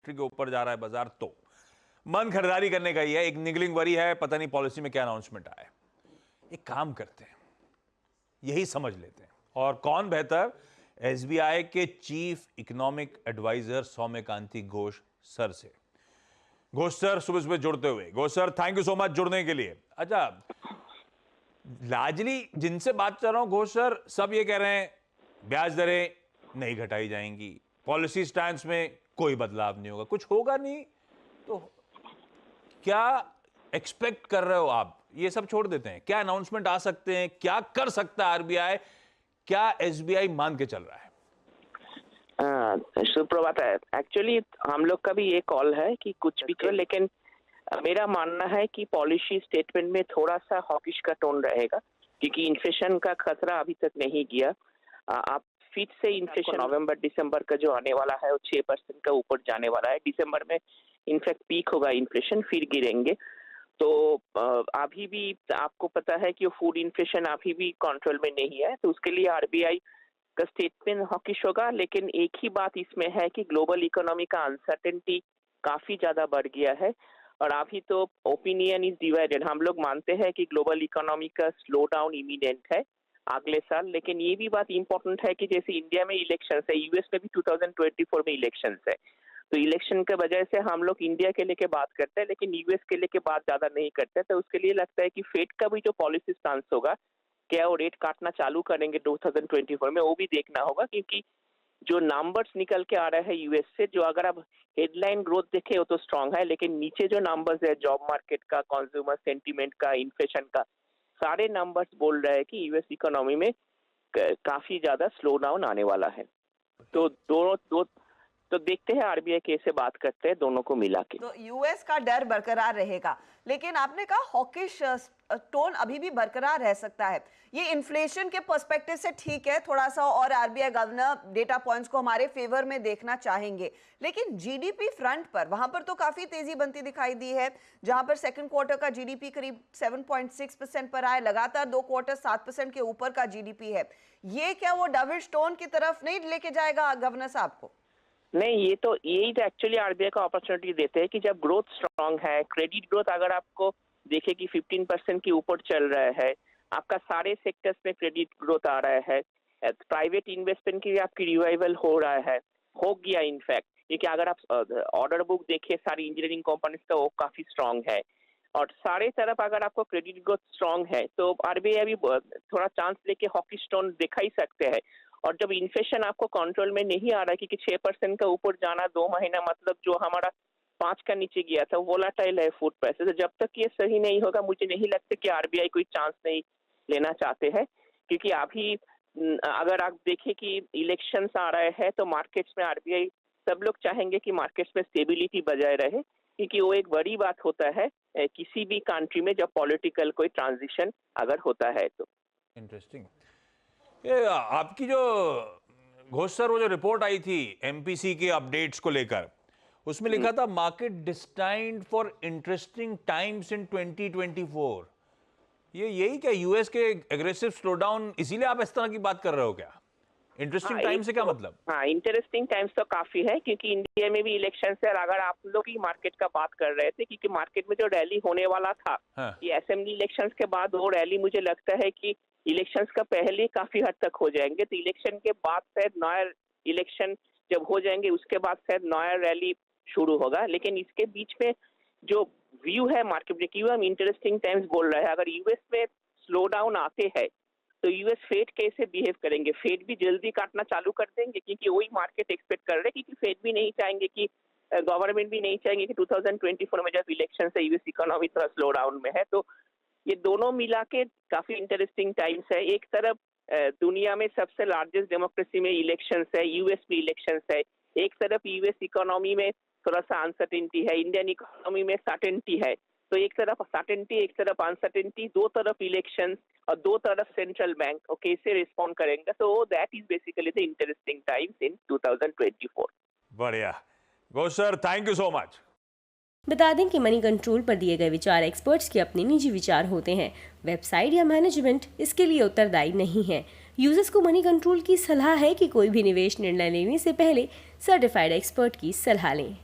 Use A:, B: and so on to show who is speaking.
A: के ऊपर जा रहा है बाजार, तो मन खरीदारी करने का ही है। एक निगलिंग वरी है, पता नहीं पॉलिसी में क्या अनाउंसमेंट आया है। एक काम करते हैं, यही समझ लेते हैं। और कौन बेहतर, एसबीआई के chief economic adviser Soumyakanti Ghosh sir से। घोष सर सुबह सुबह जुड़ते हुए, Ghosh sir thank you so much जुड़ने के लिए। अच्छा, लार्जली जिनसे बात कर रहा हूं घोष सर, सब ये कह रहे हैं ब्याज दरें नहीं घटाई जाएंगी, पॉलिसी स्टैंड में कोई बदलाव नहीं होगा, कुछ होगा नहीं। तो क्या एक्सपेक्ट कर रहे हो आप? ये सब छोड़ देते हैं, क्या अनाउंसमेंट आ सकते हैं, क्या कर सकता है आरबीआई, क्या एसबीआई मान के चल रहा है?
B: सुप्रभात है। एक्चुअली हम लोग का भी ये कॉल है कि कुछ भी करो, लेकिन मेरा मानना है कि पॉलिसी स्टेटमेंट में थोड़ा सा हॉकिश का टोन रहेगा, क्योंकि इन्फ्लेशन का खतरा अभी तक नहीं गया। आप फिर से इन्फ्लेशन नवंबर दिसंबर का जो आने वाला है वो 6% का ऊपर जाने वाला है। दिसंबर में इनफैक्ट पीक होगा इन्फ्लेशन, फिर गिरेंगे। तो अभी भी आपको पता है कि फूड इन्फ्लेशन अभी भी कंट्रोल में नहीं है, तो उसके लिए आरबीआई का स्टेटमेंट हॉकिश होगा। लेकिन एक ही बात इसमें है कि ग्लोबल इकोनॉमी का अनसर्टेनिटी काफी ज्यादा बढ़ गया है, और अभी तो ओपिनियन इज डिवाइडेड। हम लोग मानते हैं कि ग्लोबल इकोनॉमी का स्लो डाउन इमीडिएट है अगले साल, लेकिन ये भी बात इंपॉर्टेंट है कि जैसे इंडिया में इलेक्शन है, यूएस में भी 2024 में इलेक्शन है, तो इलेक्शन के वजह से हम लोग इंडिया के लेके बात करते हैं, लेकिन यूएस के लेके बात ज्यादा नहीं करते। तो उसके लिए लगता है कि फेड का भी जो पॉलिसी स्टांस होगा, क्या वो रेट काटना चालू करेंगे 2024 में, वो भी देखना होगा। क्योंकि जो नंबर्स निकल के आ रहे हैं यूएस से, जो अगर आप हेडलाइन ग्रोथ देखे हो तो स्ट्रांग है, लेकिन नीचे जो नंबर्स है जॉब मार्केट का, कंज्यूमर सेंटीमेंट का, इन्फ्लेशन का, सारे नंबर्स बोल रहे हैं कि यूएस इकोनॉमी में काफी ज्यादा स्लो डाउन आने वाला है। तो दोनों तो देखते हैं आरबीआई कैसे बात करते हैं दोनों को मिला के।
C: तो यूएस का डर बरकरार रहेगा, लेकिन आपने कहा हॉकिश टोन अभी भी बरकरार रह सकता है। ये इन्फ्लेशन के पर्सपेक्टिव से ठीक है, थोड़ा सा और आरबीआई गवर्नर डेटा पॉइंट्स को हमारे फेवर में देखना चाहेंगे, लेकिन जीडीपी फ्रंट पर वहां पर तो काफी तेजी बनती दिखाई दी है, जहां पर सेकंड क्वार्टर का जीडीपी करीब 7.6% पर आए, लगातार 2 क्वार्टर 7% के ऊपर का जीडीपी है। ये क्या वो डविश टोन की तरफ नहीं लेके जाएगा गवर्नर साहब को?
B: नहीं, यही तो एक्चुअली आरबीआई को अपॉर्चुनिटी देते हैं कि जब ग्रोथ स्ट्रांग है, क्रेडिट ग्रोथ अगर आपको देखे कि 15% के ऊपर चल रहा है, आपका सारे सेक्टर्स में क्रेडिट ग्रोथ आ रहा है, प्राइवेट इन्वेस्टमेंट की आपकी रिवाइवल हो रहा है, हो गया इनफैक्ट। क्योंकि अगर आप ऑर्डर बुक देखिए सारी इंजीनियरिंग कंपनीज का, वो काफी स्ट्रांग है, और सारे तरफ अगर आपको क्रेडिट ग्रोथ स्ट्रांग है, तो आरबीआई भी थोड़ा चांस लेके हॉकी स्टोन दिखा ही सकते हैं। और जब इन्फ्लेशन आपको कंट्रोल में नहीं आ रहा है, क्योंकि 6% का ऊपर जाना 2 महीना, मतलब जो हमारा 5 का नीचे गया था, वोलाटाइल है फूड प्राइसेस। तो जब तक ये सही नहीं होगा, मुझे नहीं लगता कि आरबीआई कोई चांस नहीं लेना चाहते हैं। क्योंकि अभी अगर आप देखें कि इलेक्शंस आ रहे हैं, तो मार्केट्स में आरबीआई सब लोग चाहेंगे कि मार्केट्स में स्टेबिलिटी बजाय रहे, क्योंकि वो एक बड़ी बात होता है किसी भी कंट्री में जब पॉलिटिकल कोई ट्रांजिशन अगर होता है तो।
A: इंटरेस्टिंग। ये आपकी जो घोष सर वो जो रिपोर्ट आई थी एमपीसी के अपडेट्स को लेकर, उसमें लिखा था market destined for interesting times in 2024। यही क्या यूएस के एग्रेसिव स्लोडाउन, इसीलिए आप इस तरह की बात कर रहे हो क्या? इंटरेस्टिंग टाइम से क्या मतलब?
B: हाँ, इंटरेस्टिंग टाइम्स तो काफी है, क्योंकि इंडिया में भी इलेक्शन है। अगर आप लोग ही मार्केट का बात कर रहे थे, क्योंकि मार्केट में जो रैली होने वाला था,
A: हाँ।
B: ये असेंबली इलेक्शंस के बाद वो रैली मुझे लगता है कि इलेक्शंस का पहले काफी हद तक हो जाएंगे। तो इलेक्शन के बाद शायद नया इलेक्शन जब हो जाएंगे, उसके बाद शायद नया रैली शुरू होगा। लेकिन इसके बीच में जो व्यू है मार्केट में, क्यों हम इंटरेस्टिंग टाइम्स बोल रहे हैं, अगर यूएस में स्लो डाउन आते हैं तो यूएस फेड कैसे बिहेव करेंगे? फेड भी जल्दी काटना चालू कर देंगे, क्योंकि वही मार्केट एक्सपेक्ट कर रहे हैं, क्योंकि फेड भी नहीं चाहेंगे कि गवर्नमेंट भी नहीं चाहेंगे कि 2024 में जब इलेक्शन है यूएस इकोनॉमी थोड़ा स्लो डाउन में है। तो ये दोनों मिला के काफी इंटरेस्टिंग टाइम्स है। एक तरफ दुनिया में सबसे लार्जेस्ट डेमोक्रेसी में इलेक्शंस है, यूएस में इलेक्शंस है। एक तरफ यूएस इकोनॉमी में थोड़ा सा अनसर्टेनिटी है, इंडियन इकोनॉमी में सर्टेनिटी है। तो एक तरफ सर्टेनिटी, एक तरफ अनसर्टेनिटी, दो तरफ इलेक्शंस और दो तरफ सेंट्रल बैंक, और कैसे रिस्पॉन्ड करेंगे। तो that is basically the interesting times in 2024।
A: बढ़िया Ghosh sir, thank you so much.
D: बता दें कि मनी कंट्रोल पर दिए गए विचार एक्सपर्ट्स के अपने निजी विचार होते हैं। वेबसाइट या मैनेजमेंट इसके लिए उत्तरदायी नहीं है। यूजर्स को मनी कंट्रोल की सलाह है कि कोई भी निवेश निर्णय लेने से पहले सर्टिफाइड एक्सपर्ट की सलाह लें।